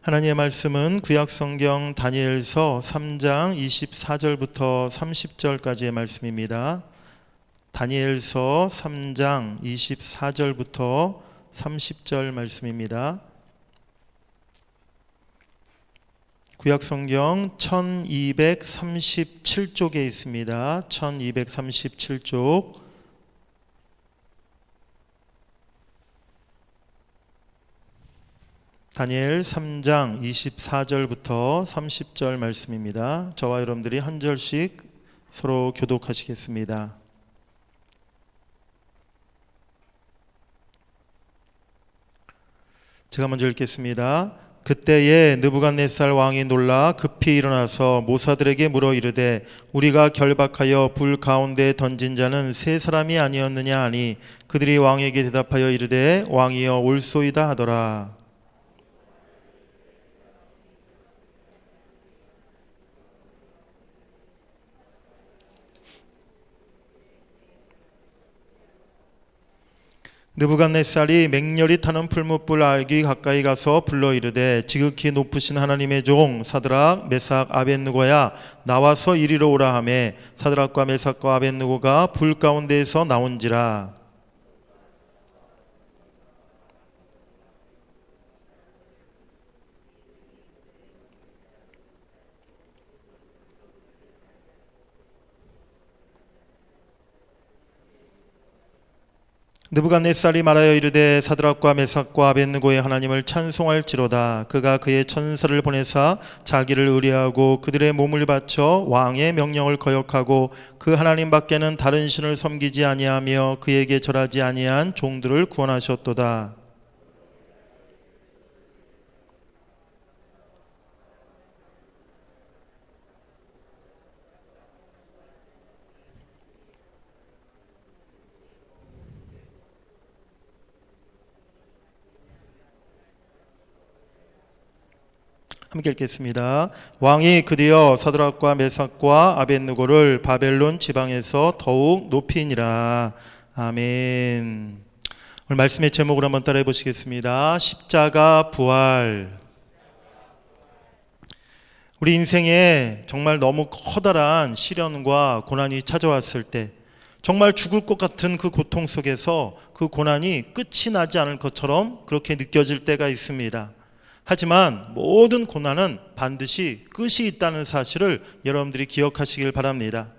하나님의 말씀은 구약성경 다니엘서 3장 24절부터 30절까지의 말씀입니다. 다니엘서 3장 24절부터 30절 말씀입니다. 구약성경 1237쪽에 있습니다. 1237쪽. 다니엘 3장 24절부터 30절 말씀입니다. 저와 여러분들이 한 절씩 서로 교독하시겠습니다. 제가 먼저 읽겠습니다. 그때에 느부갓네살 왕이 놀라 급히 일어나서 모사들에게 물어 이르되 우리가 결박하여 불 가운데 던진 자는 세 사람이 아니었느냐 하니 그들이 왕에게 대답하여 이르되 왕이여 올소이다 하더라. 느부갓네살이 맹렬히 타는 풀무불 알기 가까이 가서 불러 이르되 지극히 높으신 하나님의 종 사드락 메삭 아벳느고야 나와서 이리로 오라 하매 사드락과 메삭과 아벳느고가 불 가운데에서 나온지라. 느부갓네살이 말하여 이르되 사드락과 메삭과 아벳느고의 하나님을 찬송할지로다. 그가 그의 천사를 보내사 자기를 의뢰하고 그들의 몸을 바쳐 왕의 명령을 거역하고 그 하나님 밖에는 다른 신을 섬기지 아니하며 그에게 절하지 아니한 종들을 구원하셨도다. 함께 읽겠습니다. 왕이 드디어 사드락과 메삭과 아벳느고를 바벨론 지방에서 더욱 높이니라. 아멘. 오늘 말씀의 제목을 한번 따라해 보시겠습니다. 십자가 부활. 우리 인생에 정말 너무 커다란 시련과 고난이 찾아왔을 때 정말 죽을 것 같은 그 고통 속에서 그 고난이 끝이 나지 않을 것처럼 그렇게 느껴질 때가 있습니다. 하지만 모든 고난은 반드시 끝이 있다는 사실을 여러분들이 기억하시길 바랍니다.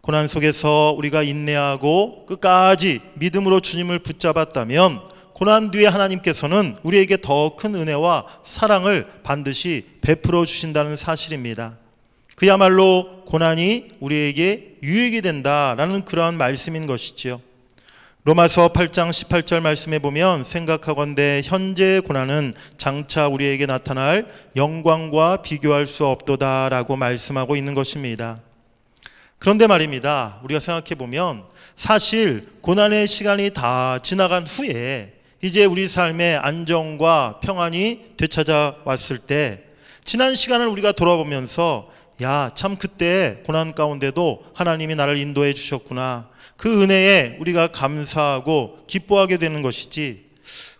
고난 속에서 우리가 인내하고 끝까지 믿음으로 주님을 붙잡았다면 고난 뒤에 하나님께서는 우리에게 더 큰 은혜와 사랑을 반드시 베풀어 주신다는 사실입니다. 그야말로 고난이 우리에게 유익이 된다라는 그러한 말씀인 것이지요. 로마서 8장 18절 말씀에 보면 생각하건대 현재의 고난은 장차 우리에게 나타날 영광과 비교할 수 없도다라고 말씀하고 있는 것입니다. 그런데 말입니다. 우리가 생각해 보면 사실 고난의 시간이 다 지나간 후에 이제 우리 삶의 안정과 평안이 되찾아왔을 때 지난 시간을 우리가 돌아보면서 야, 참 그때 고난 가운데도 하나님이 나를 인도해 주셨구나. 그 은혜에 우리가 감사하고 기뻐하게 되는 것이지,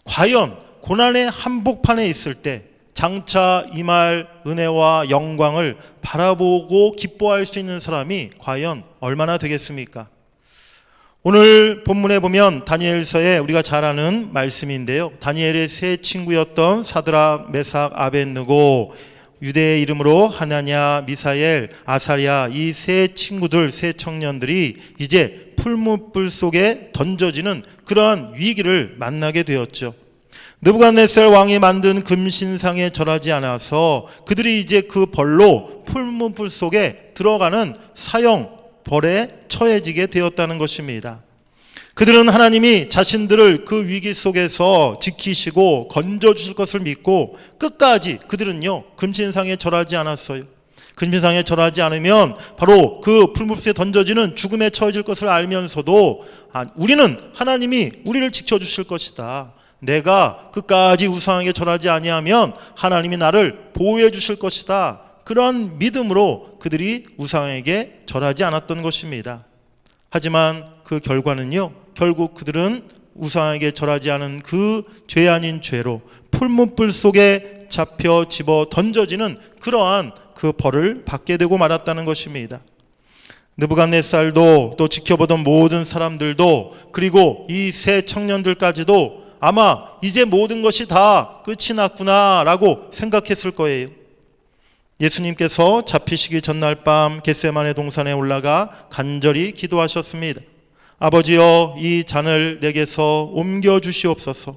과연 고난의 한복판에 있을 때 장차 임할 은혜와 영광을 바라보고 기뻐할 수 있는 사람이 과연 얼마나 되겠습니까? 오늘 본문에 보면 다니엘서에 우리가 잘 아는 말씀인데요, 다니엘의 세 친구였던 사드락, 메삭, 아벳느고, 유대의 이름으로 하나냐, 미사엘, 아사랴, 이 세 친구들, 세 청년들이 이제 풀무불 속에 던져지는 그러한 위기를 만나게 되었죠. 느부갓네살 왕이 만든 금신상에 절하지 않아서 그들이 이제 그 벌로 풀무불 속에 들어가는 사형 벌에 처해지게 되었다는 것입니다. 그들은 하나님이 자신들을 그 위기 속에서 지키시고 건져주실 것을 믿고 끝까지 그들은요 금신상에 절하지 않았어요. 금신상에 절하지 않으면 바로 그 풀무불에 던져지는 죽음에 처해질 것을 알면서도 우리는 하나님이 우리를 지켜주실 것이다. 내가 끝까지 우상에게 절하지 아니하면 하나님이 나를 보호해 주실 것이다. 그런 믿음으로 그들이 우상에게 절하지 않았던 것입니다. 하지만 그 결과는요, 결국 그들은 우상에게 절하지 않은 그 죄 아닌 죄로 풀무불 속에 잡혀 집어 던져지는 그러한 그 벌을 받게 되고 말았다는 것입니다. 느부갓네살도 또 지켜보던 모든 사람들도 그리고 이 세 청년들까지도 아마 이제 모든 것이 다 끝이 났구나라고 생각했을 거예요. 예수님께서 잡히시기 전날 밤 겟세마네 동산에 올라가 간절히 기도하셨습니다. 아버지여, 이 잔을 내게서 옮겨 주시옵소서.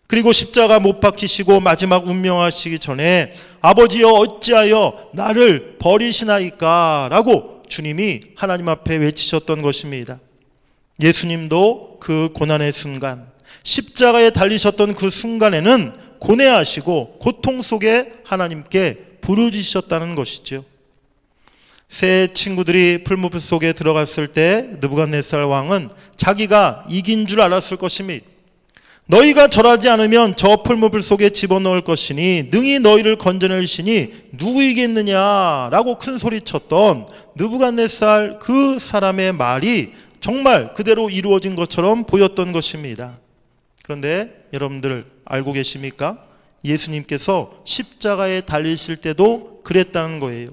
그리고 십자가 못 박히시고 마지막 운명하시기 전에 아버지여, 어찌하여 나를 버리시나이까 라고 주님이 하나님 앞에 외치셨던 것입니다. 예수님도 그 고난의 순간, 십자가에 달리셨던 그 순간에는 고뇌하시고 고통 속에 하나님께 부르짖으셨다는 것이죠. 세 친구들이 풀무불 속에 들어갔을 때 느부갓네살 왕은 자기가 이긴 줄 알았을 것입니다. 너희가 절하지 않으면 저 풀무불 속에 집어넣을 것이니 능히 너희를 건져낼 신이 누구이겠느냐라고 큰 소리쳤던 느부갓네살 그 사람의 말이 정말 그대로 이루어진 것처럼 보였던 것입니다. 그런데 여러분들 알고 계십니까? 예수님께서 십자가에 달리실 때도 그랬다는 거예요.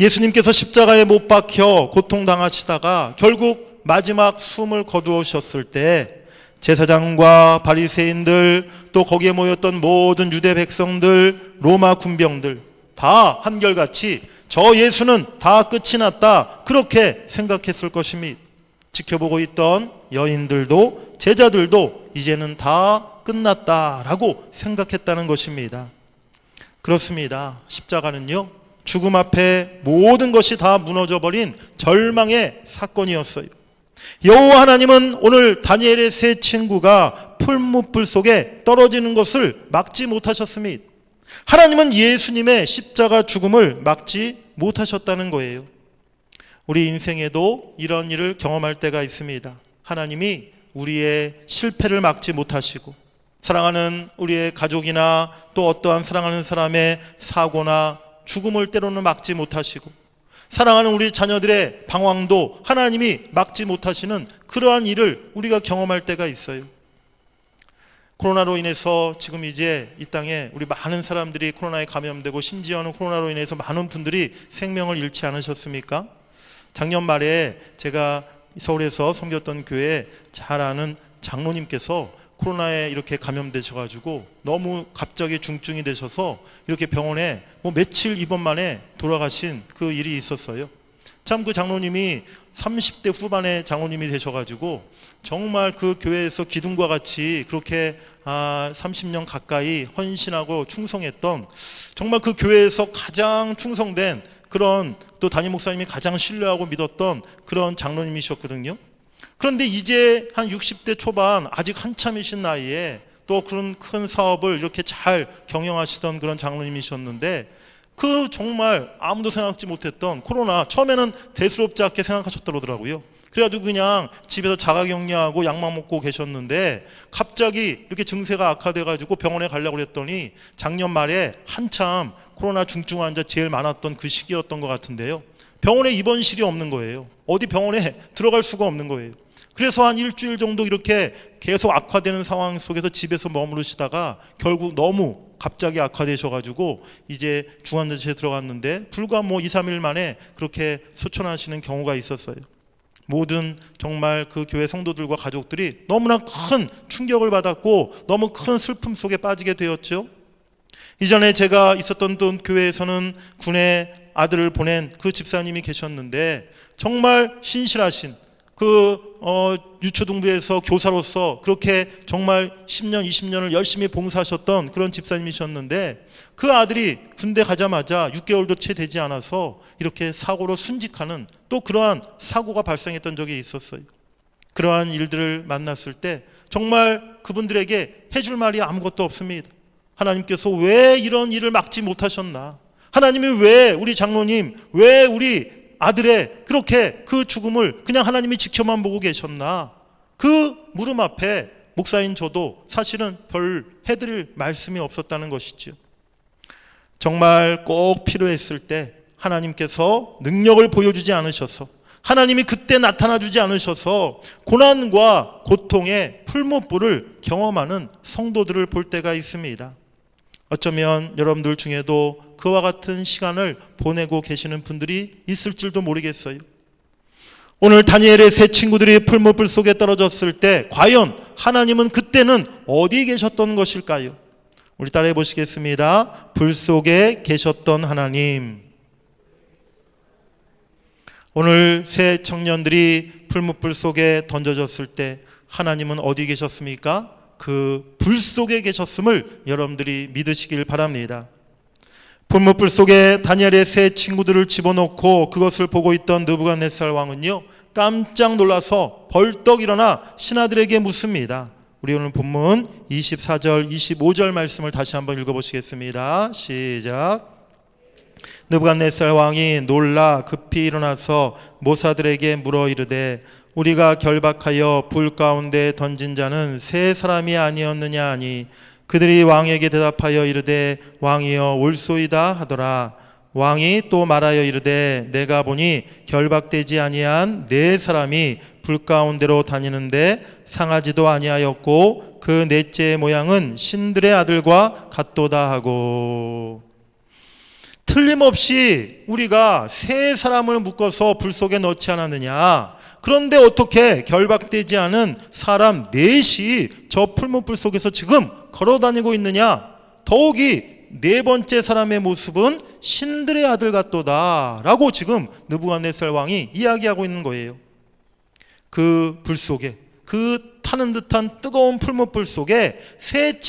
예수님께서 십자가에 못 박혀 고통당하시다가 결국 마지막 숨을 거두셨을 때 제사장과 바리새인들, 또 거기에 모였던 모든 유대 백성들, 로마 군병들 다 한결같이 저 예수는 다 끝이 났다, 그렇게 생각했을 것입니다. 지켜보고 있던 여인들도 제자들도 이제는 다 끝났다라고 생각했다는 것입니다. 그렇습니다. 십자가는요, 죽음 앞에 모든 것이 다 무너져버린 절망의 사건이었어요. 여호와 하나님은 오늘 다니엘의 세 친구가 풀무불 속에 떨어지는 것을 막지 못하셨습니다. 하나님은 예수님의 십자가 죽음을 막지 못하셨다는 거예요. 우리 인생에도 이런 일을 경험할 때가 있습니다. 하나님이 우리의 실패를 막지 못하시고, 사랑하는 우리의 가족이나 또 어떠한 사랑하는 사람의 사고나 죽음을 때로는 막지 못하시고, 사랑하는 우리 자녀들의 방황도 하나님이 막지 못하시는 그러한 일을 우리가 경험할 때가 있어요. 코로나로 인해서 지금 이제 이 땅에 우리 많은 사람들이 코로나에 감염되고, 심지어는 코로나로 인해서 많은 분들이 생명을 잃지 않으셨습니까? 작년 말에 제가 서울에서 섬겼던 교회에 잘 아는 장로님께서 코로나에 이렇게 감염되셔가지고 너무 갑자기 중증이 되셔서 이렇게 병원에 며칠 입원 만에 돌아가신 그 일이 있었어요. 참 그 장로님이 30대 후반의 장로님이 되셔가지고 정말 그 교회에서 기둥과 같이 그렇게 30년 가까이 헌신하고 충성했던, 정말 그 교회에서 가장 충성된 그런, 또 담임 목사님이 가장 신뢰하고 믿었던 그런 장로님이셨거든요. 그런데 이제 한 60대 초반, 아직 한참이신 나이에 또 그런 큰 사업을 이렇게 잘 경영하시던 그런 장로님이셨는데, 그 정말 아무도 생각지 못했던 코로나, 처음에는 대수롭지 않게 생각하셨다고 그러더라고요. 그래가지고 그냥 집에서 자가격리하고 약만 먹고 계셨는데 갑자기 이렇게 증세가 악화돼가지고 병원에 가려고 그랬더니 작년 말에 한참 코로나 중증 환자 제일 많았던 그 시기였던 것 같은데요, 병원에 입원실이 없는 거예요. 어디 병원에 들어갈 수가 없는 거예요. 그래서 한 일주일 정도 이렇게 계속 악화되는 상황 속에서 집에서 머무르시다가 결국 너무 갑자기 악화되셔가지고 이제 중환자실에 들어갔는데 불과 2, 3일 만에 그렇게 소천하시는 경우가 있었어요. 모든 정말 그 교회 성도들과 가족들이 너무나 큰 충격을 받았고 너무 큰 슬픔 속에 빠지게 되었죠. 이전에 제가 있었던 또 교회에서는 군에 아들을 보낸 그 집사님이 계셨는데 정말 신실하신 유초등부에서 교사로서 그렇게 정말 10년, 20년을 열심히 봉사하셨던 그런 집사님이셨는데, 그 아들이 군대 가자마자 6개월도 채 되지 않아서 이렇게 사고로 순직하는 또 그러한 사고가 발생했던 적이 있었어요. 그러한 일들을 만났을 때 정말 그분들에게 해줄 말이 아무것도 없습니다. 하나님께서 왜 이런 일을 막지 못하셨나? 하나님이 왜 우리 장로님, 왜 우리 아들의 그렇게 그 죽음을 그냥 하나님이 지켜만 보고 계셨나? 그 물음 앞에 목사인 저도 사실은 별 해드릴 말씀이 없었다는 것이죠. 정말 꼭 필요했을 때 하나님께서 능력을 보여주지 않으셔서, 하나님이 그때 나타나주지 않으셔서 고난과 고통의 풀무불을 경험하는 성도들을 볼 때가 있습니다. 어쩌면 여러분들 중에도 그와 같은 시간을 보내고 계시는 분들이 있을지도 모르겠어요. 오늘 다니엘의 세 친구들이 풀무불 속에 떨어졌을 때 과연 하나님은 그때는 어디 계셨던 것일까요? 우리 따라해 보시겠습니다. 불 속에 계셨던 하나님. 오늘 세 청년들이 풀무불 속에 던져졌을 때 하나님은 어디 계셨습니까? 그 불 속에 계셨음을 여러분들이 믿으시길 바랍니다. 풀무불 속에 다니엘의 세 친구들을 집어넣고 그것을 보고 있던 느부갓네살 왕은요, 깜짝 놀라서 벌떡 일어나 신하들에게 묻습니다. 우리 오늘 본문 24절 25절 말씀을 다시 한번 읽어보시겠습니다. 시작. 느부갓네살 왕이 놀라 급히 일어나서 모사들에게 물어 이르되 우리가 결박하여 불 가운데 던진 자는 세 사람이 아니었느냐 하니 그들이 왕에게 대답하여 이르되 왕이여 올소이다 하더라. 왕이 또 말하여 이르되 내가 보니 결박되지 아니한 네 사람이 불 가운데로 다니는데 상하지도 아니하였고 그 넷째의 모양은 신들의 아들과 같도다 하고. 틀림없이 우리가 세 사람을 묶어서 불 속에 넣지 않았느냐. 그런데 어떻게 결박되지 않은 사람 넷이 저 풀무불 속에서 지금 걸어다니고 있느냐. 더욱이 네 번째 사람의 모습은 신들의 아들 같도다 라고 지금 느부갓네살 왕이 이야기하고 있는 거예요. 그 불 속에, 그 타는 듯한 뜨거운 풀무불 속에 세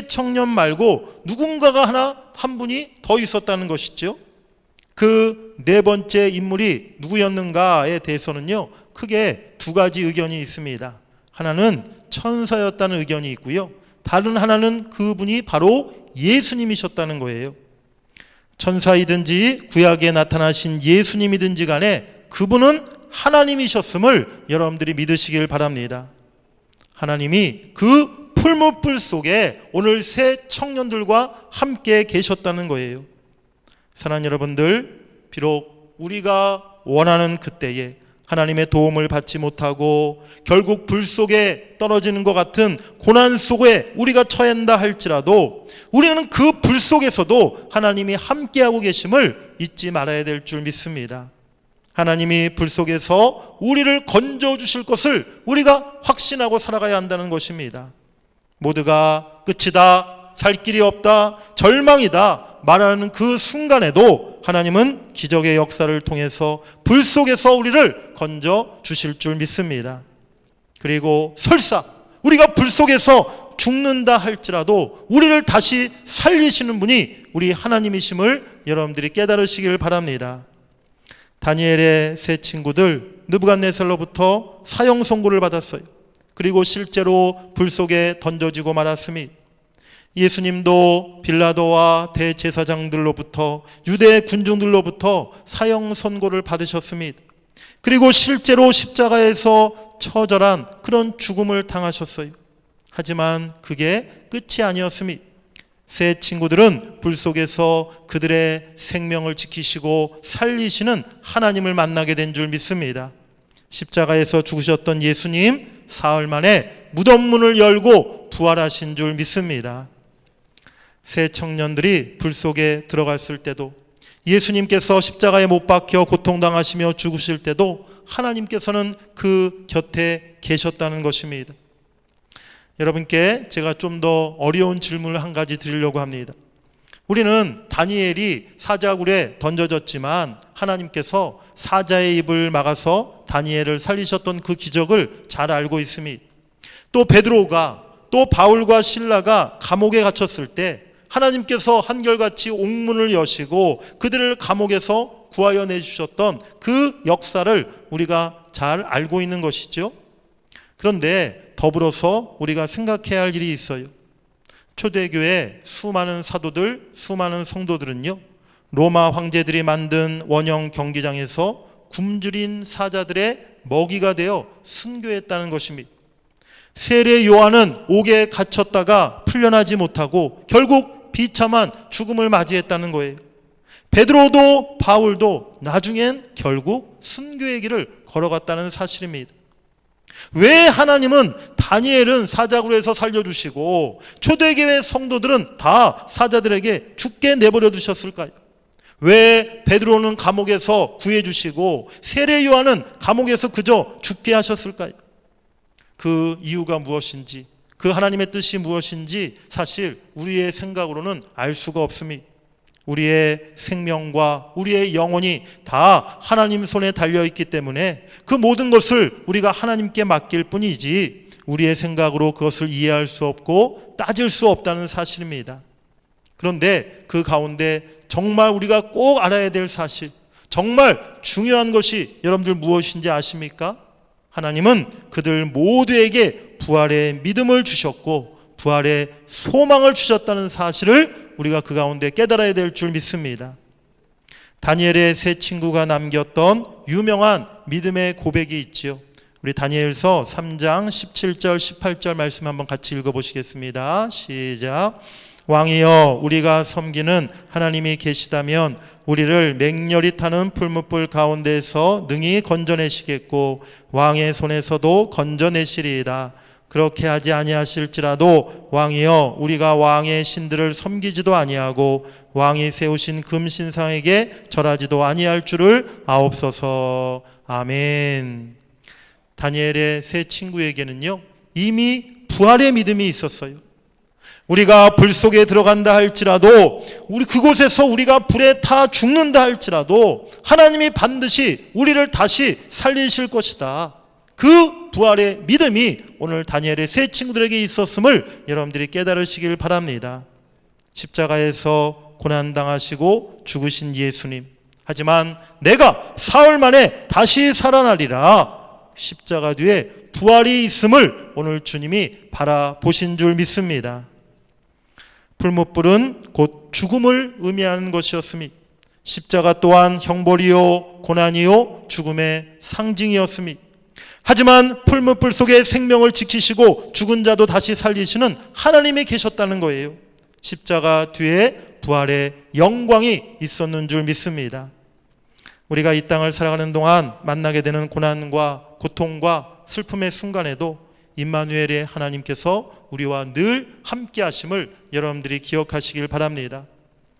청년 말고 누군가가 한 분이 더 있었다는 것이죠. 그 네 번째 인물이 누구였는가에 대해서는요, 크게 두 가지 의견이 있습니다. 하나는 천사였다는 의견이 있고요, 다른 하나는 그분이 바로 예수님이셨다는 거예요. 천사이든지 구약에 나타나신 예수님이든지 간에 그분은 하나님이셨음을 여러분들이 믿으시길 바랍니다. 하나님이 그 풀무불 속에 오늘 세 청년들과 함께 계셨다는 거예요. 사랑하는 여러분들, 비록 우리가 원하는 그때에 하나님의 도움을 받지 못하고 결국 불 속에 떨어지는 것 같은 고난 속에 우리가 처한다 할지라도 우리는 그 불 속에서도 하나님이 함께하고 계심을 잊지 말아야 될 줄 믿습니다. 하나님이 불 속에서 우리를 건져주실 것을 우리가 확신하고 살아가야 한다는 것입니다. 모두가 끝이다, 살 길이 없다, 절망이다 말하는 그 순간에도 하나님은 기적의 역사를 통해서 불 속에서 우리를 건져주실 줄 믿습니다. 그리고 설사 우리가 불 속에서 죽는다 할지라도 우리를 다시 살리시는 분이 우리 하나님이심을 여러분들이 깨달으시길 바랍니다. 다니엘의 세 친구들 느부갓네살로부터 사형 선고를 받았어요. 그리고 실제로 불 속에 던져지고 말았으니 예수님도 빌라도와 대제사장들로부터 유대 군중들로부터 사형 선고를 받으셨습니다. 그리고 실제로 십자가에서 처절한 그런 죽음을 당하셨어요. 하지만 그게 끝이 아니었습니다. 세 친구들은 불 속에서 그들의 생명을 지키시고 살리시는 하나님을 만나게 된 줄 믿습니다. 십자가에서 죽으셨던 예수님, 사흘 만에 무덤 문을 열고 부활하신 줄 믿습니다. 세 청년들이 불 속에 들어갔을 때도, 예수님께서 십자가에 못 박혀 고통당하시며 죽으실 때도 하나님께서는 그 곁에 계셨다는 것입니다. 여러분께 제가 좀 더 어려운 질문을 한 가지 드리려고 합니다. 우리는 다니엘이 사자굴에 던져졌지만 하나님께서 사자의 입을 막아서 다니엘을 살리셨던 그 기적을 잘 알고 있습니다. 또 베드로가, 또 바울과 실라가 감옥에 갇혔을 때 하나님께서 한결같이 옥문을 여시고 그들을 감옥에서 구하여 내주셨던 그 역사를 우리가 잘 알고 있는 것이죠. 그런데 더불어서 우리가 생각해야 할 일이 있어요. 초대교회 수많은 사도들, 수많은 성도들은요, 로마 황제들이 만든 원형 경기장에서 굶주린 사자들의 먹이가 되어 순교했다는 것입니다. 세례 요한은 옥에 갇혔다가 풀려나지 못하고 결국 비참한 죽음을 맞이했다는 거예요. 베드로도 바울도 나중엔 결국 순교의 길을 걸어갔다는 사실입니다. 왜 하나님은 다니엘은 사자굴로 해서 살려주시고 초대교회 성도들은 다 사자들에게 죽게 내버려 두셨을까요? 왜 베드로는 감옥에서 구해주시고 세례 요한은 감옥에서 그저 죽게 하셨을까요? 그 이유가 무엇인지, 그 하나님의 뜻이 무엇인지 사실 우리의 생각으로는 알 수가 없습니다. 우리의 생명과 우리의 영혼이 다 하나님 손에 달려있기 때문에 그 모든 것을 우리가 하나님께 맡길 뿐이지 우리의 생각으로 그것을 이해할 수 없고 따질 수 없다는 사실입니다. 그런데 그 가운데 정말 우리가 꼭 알아야 될 사실, 정말 중요한 것이 여러분들 무엇인지 아십니까? 하나님은 그들 모두에게 부활의 믿음을 주셨고 부활의 소망을 주셨다는 사실을 우리가 그 가운데 깨달아야 될 줄 믿습니다. 다니엘의 세 친구가 남겼던 유명한 믿음의 고백이 있지요. 우리 다니엘서 3장 17절 18절 말씀 한번 같이 읽어보시겠습니다. 시작. 왕이여, 우리가 섬기는 하나님이 계시다면 우리를 맹렬히 타는 풀무불 가운데서 능히 건져내시겠고 왕의 손에서도 건져내시리이다. 그렇게 하지 아니하실지라도 왕이여, 우리가 왕의 신들을 섬기지도 아니하고 왕이 세우신 금신상에게 절하지도 아니할 줄을 아옵소서. 아멘. 다니엘의 세 친구에게는요 이미 부활의 믿음이 있었어요. 우리가 불 속에 들어간다 할지라도, 우리 그곳에서 우리가 불에 타 죽는다 할지라도 하나님이 반드시 우리를 다시 살리실 것이다. 그 부활의 믿음이 오늘 다니엘의 세 친구들에게 있었음을 여러분들이 깨달으시길 바랍니다. 십자가에서 고난당하시고 죽으신 예수님, 하지만 내가 사흘 만에 다시 살아나리라, 십자가 뒤에 부활이 있음을 오늘 주님이 바라보신 줄 믿습니다. 풀무불은 곧 죽음을 의미하는 것이었으니 십자가 또한 형벌이요 고난이요 죽음의 상징이었으니, 하지만 풀무불 속에 생명을 지키시고 죽은 자도 다시 살리시는 하나님이 계셨다는 거예요. 십자가 뒤에 부활의 영광이 있었는 줄 믿습니다. 우리가 이 땅을 살아가는 동안 만나게 되는 고난과 고통과 슬픔의 순간에도 임마누엘의 하나님께서 우리와 늘 함께 하심을 여러분들이 기억하시길 바랍니다.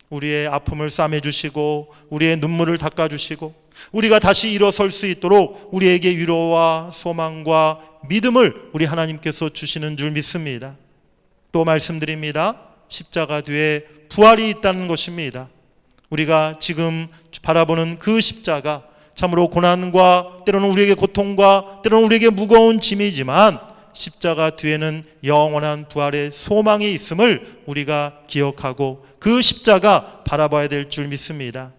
우리의 아픔을 싸매주시고 우리의 눈물을 닦아주시고 우리가 다시 일어설 수 있도록 우리에게 위로와 소망과 믿음을 우리 하나님께서 주시는 줄 믿습니다. 또 말씀드립니다. 십자가 뒤에 부활이 있다는 것입니다. 우리가 지금 바라보는 그 십자가, 참으로 고난과 때로는 우리에게 고통과 때로는 우리에게 무거운 짐이지만 십자가 뒤에는 영원한 부활의 소망이 있음을 우리가 기억하고 그 십자가 바라봐야 될 줄 믿습니다.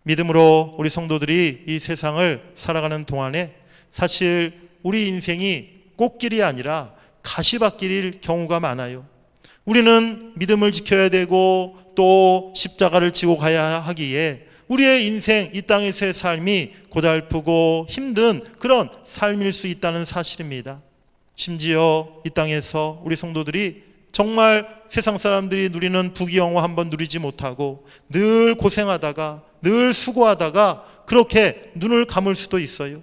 믿음으로 우리 성도들이 이 세상을 살아가는 동안에 사실 우리 인생이 꽃길이 아니라 가시밭길일 경우가 많아요. 우리는 믿음을 지켜야 되고 또 십자가를 지고 가야 하기에 우리의 인생, 이 땅에서의 삶이 고달프고 힘든 그런 삶일 수 있다는 사실입니다. 심지어 이 땅에서 우리 성도들이 정말 세상 사람들이 누리는 부귀영화 한번 누리지 못하고 늘 고생하다가 늘 수고하다가 그렇게 눈을 감을 수도 있어요.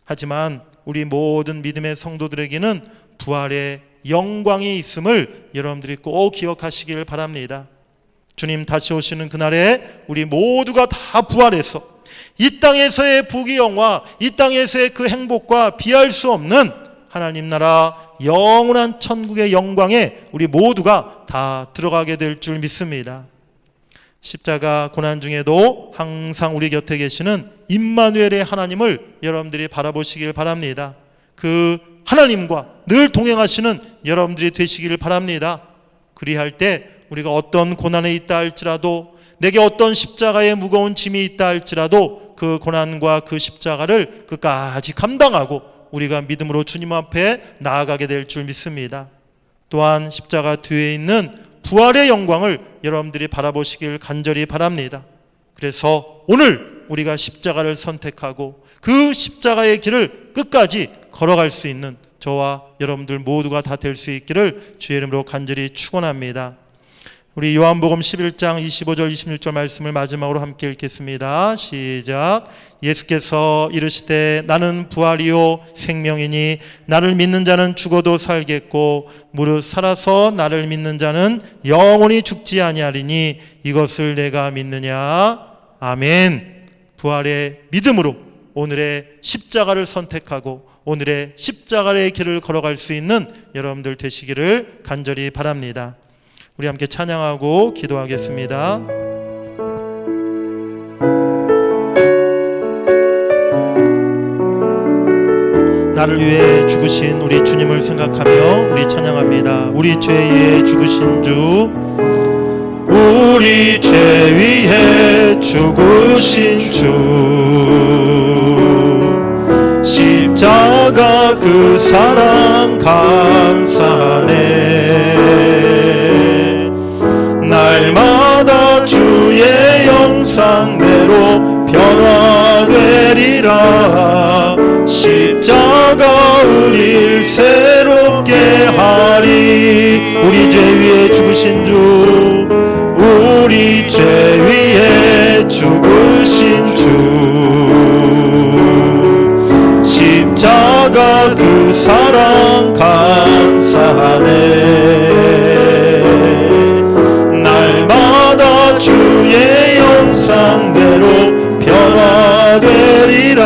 하지만 우리 모든 믿음의 성도들에게는 부활의 영광이 있음을 여러분들이 꼭 기억하시길 바랍니다. 주님 다시 오시는 그날에 우리 모두가 다 부활해서 이 땅에서의 부귀영화, 이 땅에서의 그 행복과 비할 수 없는 하나님 나라 영원한 천국의 영광에 우리 모두가 다 들어가게 될 줄 믿습니다. 십자가 고난 중에도 항상 우리 곁에 계시는 임마누엘의 하나님을 여러분들이 바라보시길 바랍니다. 그 하나님과 늘 동행하시는 여러분들이 되시길 바랍니다. 그리할 때 우리가 어떤 고난에 있다 할지라도, 내게 어떤 십자가의 무거운 짐이 있다 할지라도 그 고난과 그 십자가를 끝까지 감당하고 우리가 믿음으로 주님 앞에 나아가게 될 줄 믿습니다. 또한 십자가 뒤에 있는 부활의 영광을 여러분들이 바라보시길 간절히 바랍니다. 그래서 오늘 우리가 십자가를 선택하고 그 십자가의 길을 끝까지 걸어갈 수 있는 저와 여러분들 모두가 다 될 수 있기를 주의 이름으로 간절히 축원합니다. 우리 요한복음 11장 25절 26절 말씀을 마지막으로 함께 읽겠습니다. 시작. 예수께서 이르시되 나는 부활이요 생명이니 나를 믿는 자는 죽어도 살겠고 무릇 살아서 나를 믿는 자는 영원히 죽지 아니하리니 이것을 내가 믿느냐. 아멘. 부활의 믿음으로 오늘의 십자가를 선택하고 오늘의 십자가의 길을 걸어갈 수 있는 여러분들 되시기를 간절히 바랍니다. 우리 함께 찬양하고 기도하겠습니다. 나를 위해 죽으신 우리 주님을 생각하며 우리 찬양합니다. 우리 죄 위해 죽으신 주, 우리 죄 위해 죽으신 주, 십자가 그 사랑 감사하네. 날마다 주의 형상대로 변화되리라. 십자가 우릴 새롭게 하리. 우리 죄 위에 죽으신 주, 우리 죄 위에 죽으신 주, 십자가 그 사랑 감사하네. 날마다 주의 형상대로 변화되리라.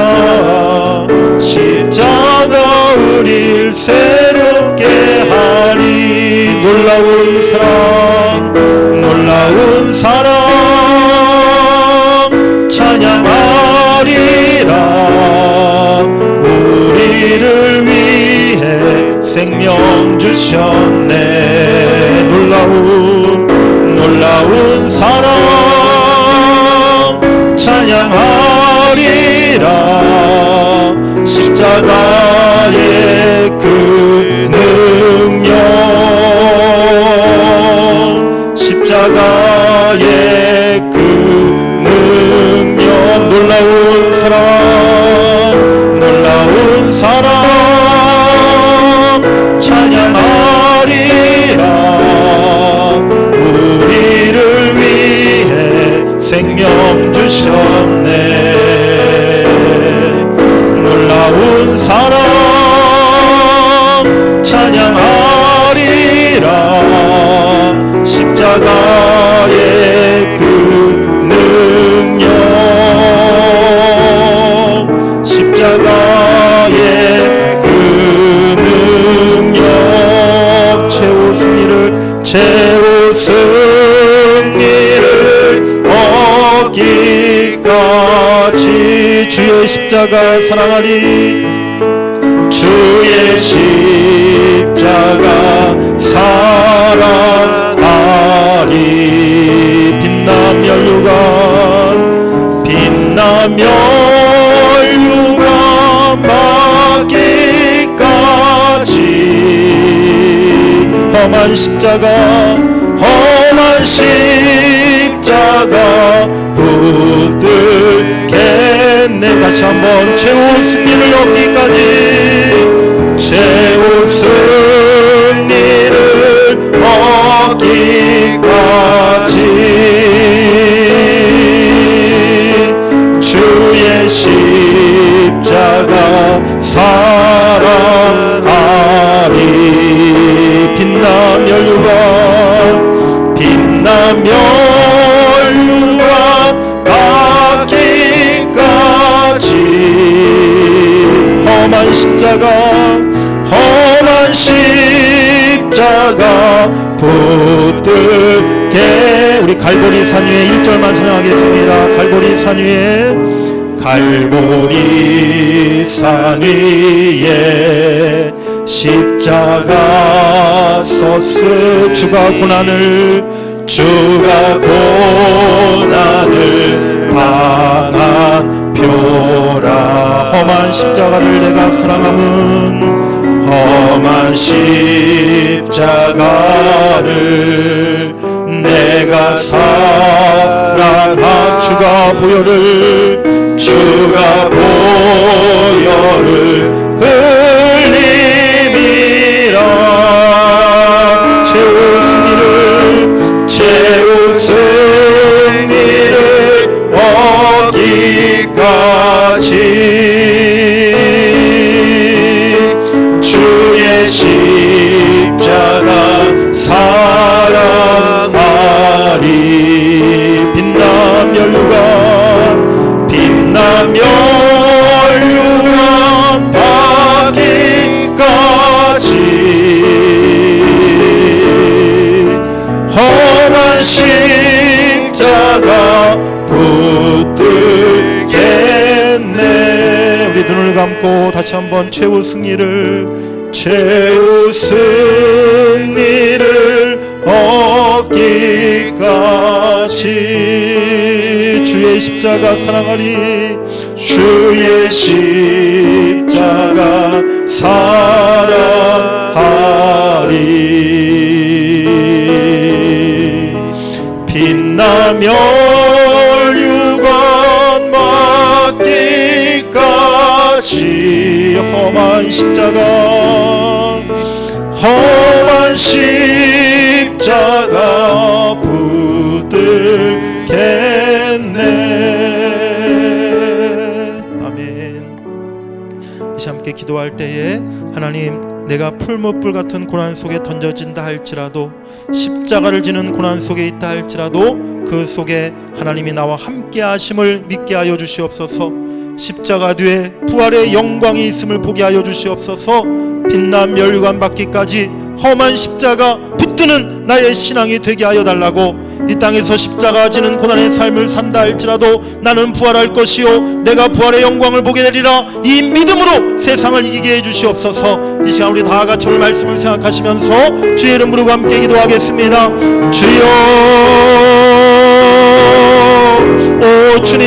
십자가 우릴 새롭게 하리. 놀라운 사랑, 놀라운 사랑 찬양하리라. 우리를 위해 생명 주셨네. 놀라운 사랑 찬양하리라. 십자가의 그 능력, 십자가의 그 능력. 놀라운 사랑 찬양하리라. 우리를 위해 생명 주셨네. 놀라운 사랑 찬양하리라. 십자가의 그 능력, 십자가의 그 능력. 최후 승리를 얻기까지 주의 십자가 사랑하리. 주의 십자가 사랑하리. 빛남 멸류관 받기까지. 험한 십자가 붙들겠네. 다시 한번 최후 승리를 얻기까지, 최후 승리를 얻기까지. 주의 십자가 사랑하리. 빛남 멸류관 받기까지. 험한 십자가 붙들게. 우리 갈보리 산 위에 1절만 찬양하겠습니다. 갈보리 산 산 위에 십자가 섰으. 주가 고난을 당한 표라. 험한 십자가를 내가 사랑함은, 험한 십자가를 내가 사랑한. 주가 보혈을 흘림이라. 최후 승리를 십자가 붙들겠네. 우리 눈을 감고 다시 한번 최후 승리를 얻기까지 주의 십자가 사랑하리. 주의 십자가 사랑하리. 빛나며 율관 받기까지 험한 십자가 붙들겠네. 아멘. 이제 함께 기도할 때에 하나님, 내가 풀무불 같은 고난 속에 던져진다 할지라도, 십자가를 지는 고난 속에 있다 할지라도 그 속에 하나님이 나와 함께 하심을 믿게 하여 주시옵소서. 십자가 뒤에 부활의 영광이 있음을 보게 하여 주시옵소서. 빛난 멸관 받기까지 험한 십자가 붙드는 나의 신앙이 되게 하여 달라고. 이 땅에서 십자가 지는 고난의 삶을 산다 할지라도 나는 부활할 것이요 내가 부활의 영광을 보게 되리라. 이 믿음으로 세상을 이기게 해 주시옵소서. 이 시간 우리 다 같이 오늘 말씀을 생각하시면서 주의 이름 부르고 함께 기도하겠습니다. 주여, 오 주님,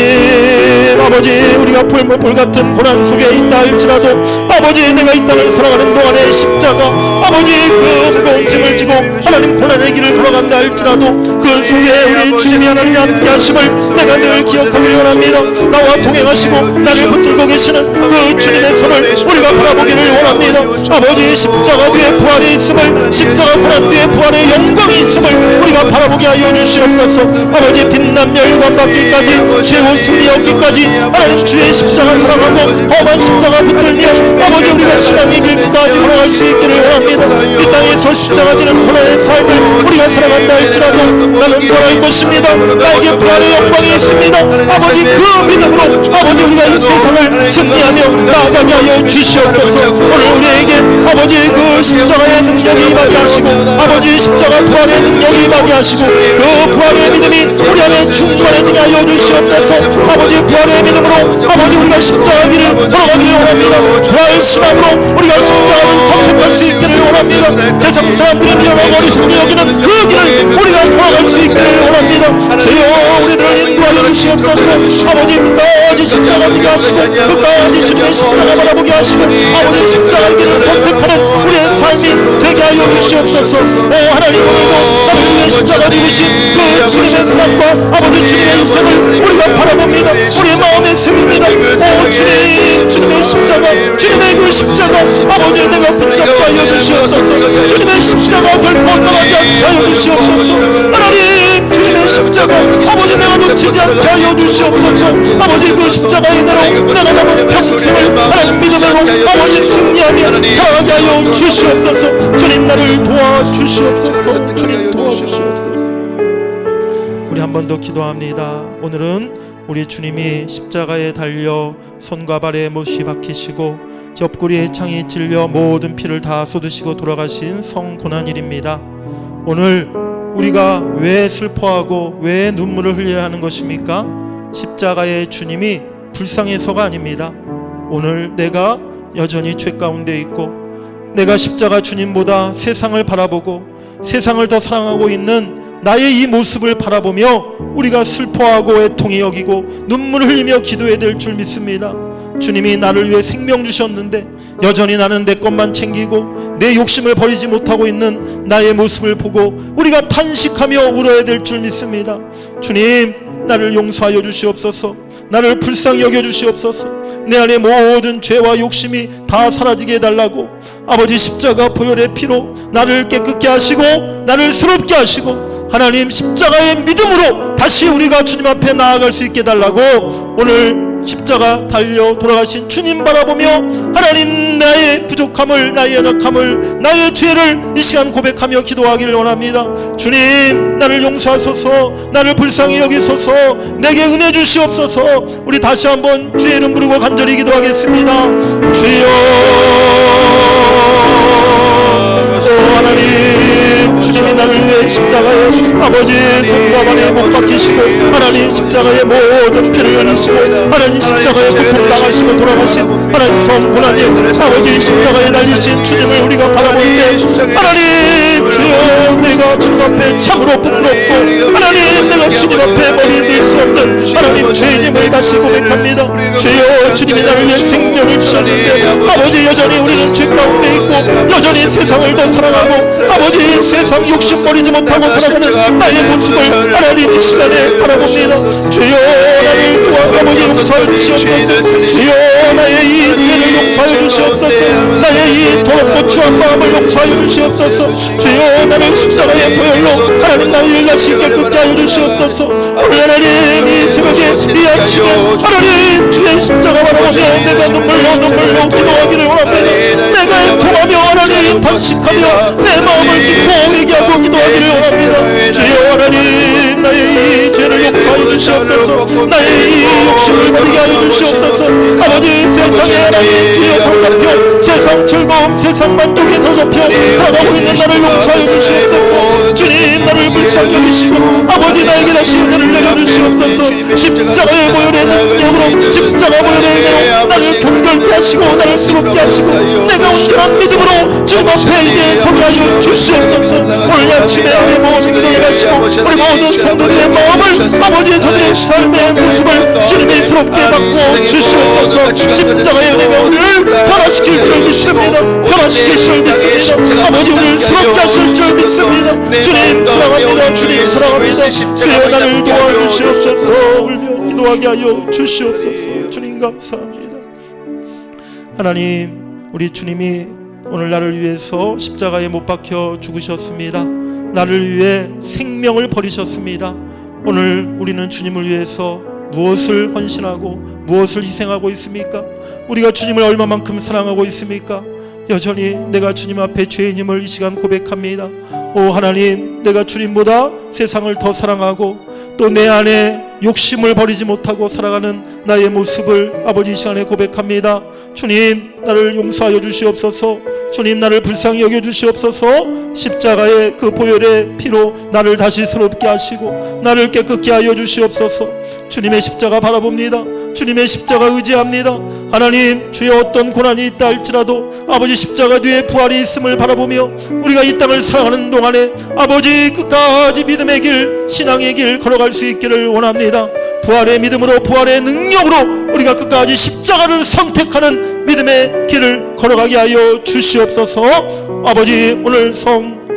아버지, 우리가 풀무불 같은 고난 속에 있다 할지라도 아버지, 내가 이 땅을 살아가는 동안에 십자가, 아버지, 그 무거운 짐을 지고 하나님 고난의 길을 걸어간다 할지라도 그 속에 우리 주님이 하나님이 함께 하심을 내가 늘 기억하기를 원합니다. 나와 동행하시고 나를 붙들고 계시는 그 주님의 손을 우리가 바라보기를 원합니다. 아버지, 십자가 뒤에 부활이 있음을, 십자가 고난 뒤에 부활의 영광이 있음을 우리가 바라보게 하여 주시옵소서. 아버지, 빛난 멸관 받기까지, 최후 승리 얻기까지 하나님 주의 십자가 사랑하고 험한 십자가 붙들며 아버지, 우리가 신앙의 길까지 걸어갈 수 있기를 원합니다. 이 땅에서 십자가 지는 고난의 삶을 우리가 살아간다 할지라도 나는 부활할 것입니다. 나에게 부활의 영광이 있습니다. 아버지, 그 믿음으로 아버지, 우리가 이 세상을 승리하며 나아가게 하여 주시옵소서. 오늘 우리에게 아버지 그 십자가의 능력이 임하게 하시고 아버지 십자가 부활의 능력이 임하게 하시고 그 부활의 믿음이 우리 안에 충만해지게 하여 주시옵소서. 아버지, 부활의 믿음으로 아버지 우리가 십자가 길을 걸어가기를 원합니다. 부활 신앙으로 우리가 십자가를 선택할 수 있기를 원합니다. 세상 사람들이 미련하고 어리석게 여기는 그 길을 우리가 걸어갈 수 있기를 원합니다. 주여, 우리들을 인도하여 주시옵소서. 아버지, 끝까지 십자가 지게 하시고 끝까지 주님의 십자가 바라보게 하시고 아버지 십자가 길을 선택하는 우리의 삶이 되게 하여 주시옵소서. 오 하나님, 오늘도 나를 위해 십자가 지으신 그 주님의 사랑과 아버지 주님의 인생을 우리가 바라봅니다. 우리의 마음에 새깁니다. 오 주님, 주님의 십자가, 주님의 그 십자가 아버지 내가 붙잡게 하여 주시옵소서. 주님의 십자가 결코 떠나지 않게 하여 주시옵소서. 하나님, 주님의 십자가 아버지 내가 놓치지 않게 하여 주시옵소서. 아버지, 그 십자가의 대로 내가 남은 평생을 하나님 믿음으로 아버지 승리하며 살아가게 하여 주시옵소서. 주님, 나를 도와주시옵소서. 주님, 도와주시옵소서. 우리 한 번 더 기도합니다. 오늘은 우리 주님이 십자가에 달려 손과 발에 못이 박히시고 옆구리에 창이 찔려 모든 피를 다 쏟으시고 돌아가신 성고난일입니다. 오늘 우리가 왜 슬퍼하고 왜 눈물을 흘려야 하는 것입니까? 십자가의 주님이 불쌍해서가 아닙니다. 오늘 내가 여전히 죄 가운데 있고 내가 십자가 주님보다 세상을 바라보고 세상을 더 사랑하고 있는 나의 이 모습을 바라보며 우리가 슬퍼하고 애통히 여기고 눈물을 흘리며 기도해야 될 줄 믿습니다. 주님이 나를 위해 생명 주셨는데 여전히 나는 내 것만 챙기고 내 욕심을 버리지 못하고 있는 나의 모습을 보고 우리가 탄식하며 울어야 될 줄 믿습니다. 주님, 나를 용서하여 주시옵소서. 나를 불쌍히 여겨 주시옵소서. 내 안에 모든 죄와 욕심이 다 사라지게 해달라고 아버지 십자가 보혈의 피로 나를 깨끗게 하시고 나를 새롭게 하시고 하나님 십자가의 믿음으로 다시 우리가 주님 앞에 나아갈 수 있게 해달라고 오늘 십자가 달려 돌아가신 주님 바라보며 하나님, 나의 부족함을, 나의 연약함을, 나의 죄를 이 시간 고백하며 기도하기를 원합니다. 주님, 나를 용서하소서. 나를 불쌍히 여기소서. 내게 은혜 주시옵소서. 우리 다시 한번 주의 이름 부르고 간절히 기도하겠습니다. 주여, 하나님, 주님이 나를 위해 십자가에 아버지 성과만에 못 박히시고 하나님 십자가의 모든 피를 흘리시고 하나님 십자가에 고통당하시고 돌아가신 하나님 성고난님 아버지 십자가에 달리신 주님을 우리가 바라볼 때 하나님 주여 내가 주님 앞에 참으로 부끄럽고 하나님 내가 주님 앞에 머리 들 수 없는 하나님 죄인임을 다시 고백합니다. 주여 주님이 나를 위해 생명을 주셨는데 아버지 여전히 우리는 죄 가운데 있고 여전히 세상을 더 사랑하고 아버지 세상 욕심 버리지 못하고 살아가는 나의 모습을 하나님 이 시간에 바라봅니다. 주여 나를 아버지 용서해 주시옵소서. 주여 나의 이 죄를 용서해 주시옵소서. 나의 이 더럽고 추한 마음을 용서해 주시옵소서. 주여 나를 십자가의 보혈로 하나님 나를 다시 깨끗게 하여 주시옵소서. 오늘 하나님 이 새벽에 이 아침에 하나님 주의 십자가 바라보며 내가 눈물로 기도하기를 원합니다. 내가 애통하며 하나님 단식하며 내 마음을 찢고 회개하고 기도하기를 원합니다. 주여 하나님 나의 이 죄를 용서해 주시옵소서. 나의 이 욕심을 버리게 하여 주시옵소서. 아버지 세상에 하나님 주여 성답혀 세상 즐거움 세상 만족에 사로잡혀 살아가고 있는 나를 용서해 주시옵소서. 주님 나를 불쌍히 여기시고 아버지 나에게 다시 은혜를 내려주시옵소서. 십자가의 보혈의 능력으로 십자가 보혈의 은혜로 나를 경건케 하시고 나를 새롭게 하시고 내가 온전한 믿음으로 주님 앞에 이제 서게 하여 주시옵소서. 오늘 아침에 우리 모든 기도를 하시고 우리 모든 성도들의 마음을 아버지의 저들의 삶의 모습을 주님이 새롭게 바꾸어 주시옵소서. 십자가의 은혜가 우리를 변화시킬 줄 믿습니다. 변화시킬 줄 믿습니다. 아버지 우리를 새롭게 하실 줄 믿습니다. 주님 사랑합니다. 주님 사랑합니다. 주여 나를 도와주시옵소서. 울며 기도하게 하여 주시옵소서. 주님 감사합니다. 하나님 우리 주님이 오늘 나를 위해서 십자가에 못 박혀 죽으셨습니다. 나를 위해 생명을 버리셨습니다. 오늘 우리는 주님을 위해서 무엇을 헌신하고 무엇을 희생하고 있습니까? 우리가 주님을 얼마만큼 사랑하고 있습니까? 여전히 내가 주님 앞에 죄인임을 이 시간 고백합니다. 오 하나님 내가 주님보다 세상을 더 사랑하고 또 내 안에 욕심을 버리지 못하고 살아가는 나의 모습을 아버지 이 시간에 고백합니다. 주님 나를 용서하여 주시옵소서. 주님 나를 불쌍히 여겨 주시옵소서. 십자가의 그 보혈의 피로 나를 다시 새롭게 하시고 나를 깨끗게 하여 주시옵소서. 주님의 십자가 바라봅니다. 주님의 십자가 의지합니다. 하나님 주의 어떤 고난이 있다 할지라도 아버지 십자가 뒤에 부활이 있음을 바라보며 우리가 이 땅을 살아가는 동안에 아버지 끝까지 믿음의 길 신앙의 길 걸어갈 수 있기를 원합니다. 부활의 믿음으로 부활의 능력으로 우리가 끝까지 십자가를 선택하는 믿음의 길을 걸어가게 하여 주시옵소서. 아버지 오늘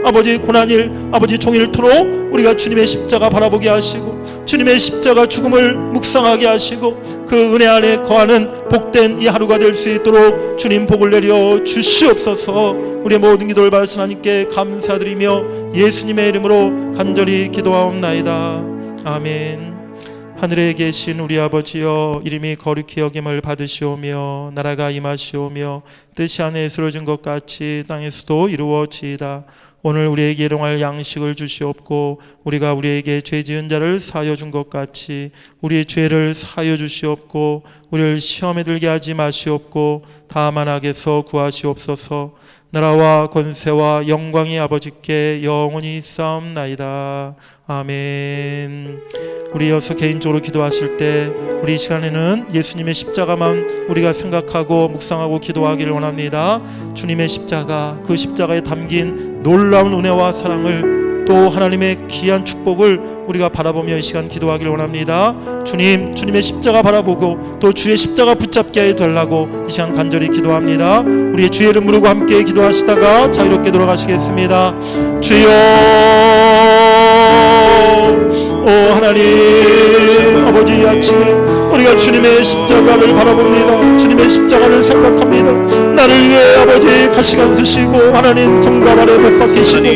아버지 고난일 아버지 종일토록 우리가 주님의 십자가 바라보게 하시고 주님의 십자가 죽음을 묵상하게 하시고 그 은혜 안에 거하는 복된 이 하루가 될 수 있도록 주님 복을 내려 주시옵소서. 우리의 모든 기도를 받으신 하나님께 감사드리며 예수님의 이름으로 간절히 기도하옵나이다. 아멘. 하늘에 계신 우리 아버지여 이름이 거룩히 여김을 받으시오며 나라가 임하시오며 뜻이 하늘에서 이루어진 것 같이 땅에서도 이루어지이다. 오늘 우리에게 일용할 양식을 주시옵고 우리가 우리에게 죄 지은 자를 사하여 준 것 같이 우리의 죄를 사하여 주시옵고 우리를 시험에 들게 하지 마시옵고 다만 악에서 구하시옵소서. 나라와 권세와 영광이 아버지께 영원히 있사옵나이다. 아멘. 우리 이어서 개인적으로 기도하실 때 우리 이 시간에는 예수님의 십자가만 우리가 생각하고 묵상하고 기도하기를 원합니다. 주님의 십자가, 그 십자가에 담긴 놀라운 은혜와 사랑을 또 하나님의 귀한 축복을 우리가 바라보며 이 시간 기도하기를 원합니다. 주님의 십자가 바라보고 또 주의 십자가 붙잡게 해달라고 이 시간 간절히 기도합니다. 우리의 주의 이름 부르고 함께 기도하시다가 자유롭게 돌아가시겠습니다. 주여 오 하나님 아버지 아침에 우리가 주님의 십자가를 바라봅니다. 주님의 십자가를 생각합니다. 나를 위해 아버지 가시관 쓰시고 하나님 손과 발에 못 박히시고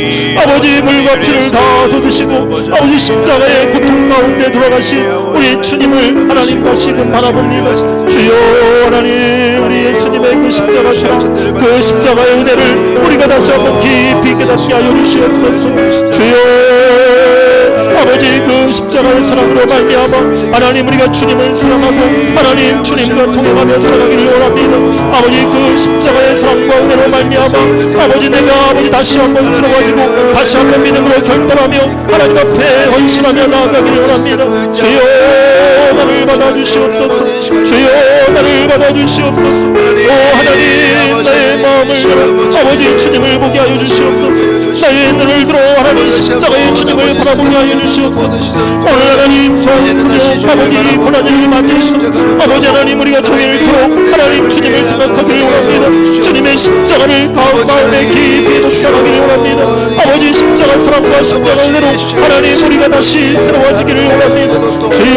아버지 물과 피를 다 쏟으시고 아버지 십자가의 고통 가운데 돌아가신 우리 주님을 하나님 다시금 바라봅니다. 주여 하나님 우리 예수님의 그 십자가 사랑 그 십자가의 은혜를 우리가 다시 한번 깊이 깨닫게 하여 주시옵소서. 주여 아버지 그 십자가의 사랑으로 말미암아 하나님 우리가 주님을 사랑하고 하나님 주님과 동행하며 살아가기를 원합니다. 아버지 그 십자가의 사랑과 은혜로 말미암아 아버지 내가 아버지 다시 한번 쓰러가지고 다시 한번 믿음으로 결단하며 하나님 앞에 헌신하며 나아가기를 원합니다. 주여 나를 받아주시옵소서. 주여 나를 받아주시옵소서. 오 하나님 나의 마음을 열어 아버지 주님을 보게 하여 주시옵소서. 나의 눈을 들어 하나님 십자가의 주님을 바라보게 하여 주시옵소서. 오늘 하나님 성금요 아버지 고난을 맞이해서 아버지 하나님 우리가 종일토록 하나님 주님을 생각하기를 원합니다. 주님의 십자가를 마음에 깊이 묵상하기를 원합니다. 아버지 십자가 사랑과 십자가 은혜로 하나님 우리가 다시 새로워지기를 원합니다. 주여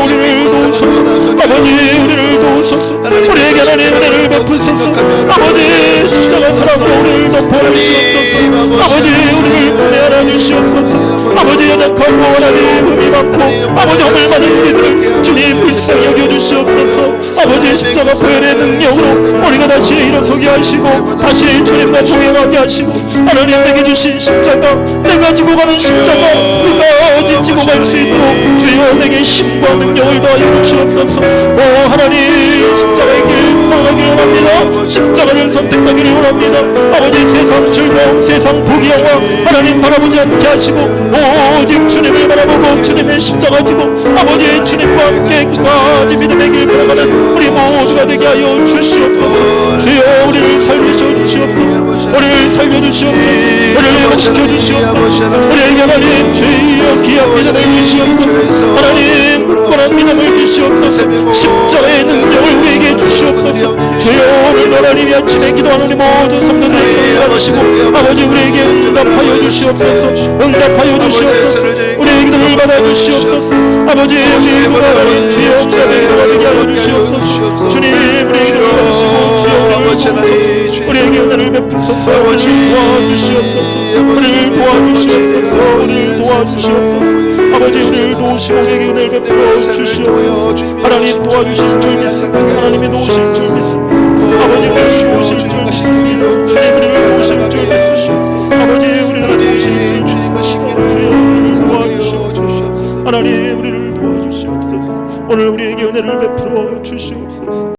우리를 도우소서. 아버지 우리를 도우소서. 우리에게 하나님 은혜를 베푸소서. 아버지 십자가 사랑으로 우리를 덮어주시옵소서. 아버지 우리를 구해 안아주시옵소서. 아버지 연약하고 하나님 흠이 많고 아버지 오늘 많은 우리들을 주님 불쌍히 여겨주시옵소서. 아버지 십자가 보혈의 능력으로 우리가 다시 일어서게 하시고 다시 주님과 동행하게 하시고 하나님 내게 주신 십자가 내가 지고 가는 십자가 누가 지고 갈 수 있도록 주여 내게 힘과 능력을 더하여 주시옵소서. 오 하나님 십자가의 길 걸어가기를 원합니다. 십자가를 선택하기를 원합니다. 아버지 세상 즐거움 세상 부귀영화 하나님 바라보지 않게 하시고 오직 주님을 바라보고 주님의 십자가 지고 아버지 주님과 함께 끝까지 믿음의 길 걸어가는 우리 모두가 되게 하여 주시옵소서. 주여 우리를 살려주시옵소서. 우리를 살려주시옵소서. 우리를 회복시켜 주시옵소서. 우리에게 하나님 주여 귀한 믿음을 주시옵소서. 하나님 굳건한 믿음을 주시옵소서. 십자가의 능력을 우리에게 주시옵소서. 주여 오늘 하나님이 아침에 기도하는 우리 모든 성도들에게 기도를 받으시고 아버지 우리에게 응답하여 주시옵소서. 응답하여 주시옵소서. 우리의 기도를 받아주시옵소서. 아버지 우리의 기도가 하나님 주여 응답의 기도가 되게 하여 주시옵소서. 주님 우리의 기도를 받으시고 주여 우리를 도우소서. 우리에게 은혜를 베푸소서. 우리를 도와주시옵소서. 우리를 도와주시옵소서. 우리를 도와주시옵소서. 아버지 우리를 도우시고 우리에게 은혜를 베풀어 주시옵소서. 하나님 도와주실 줄 믿습니다. 하나님이 도우실 줄 믿습니다. 아버지 우리를 도우실 줄 믿습니다. 주님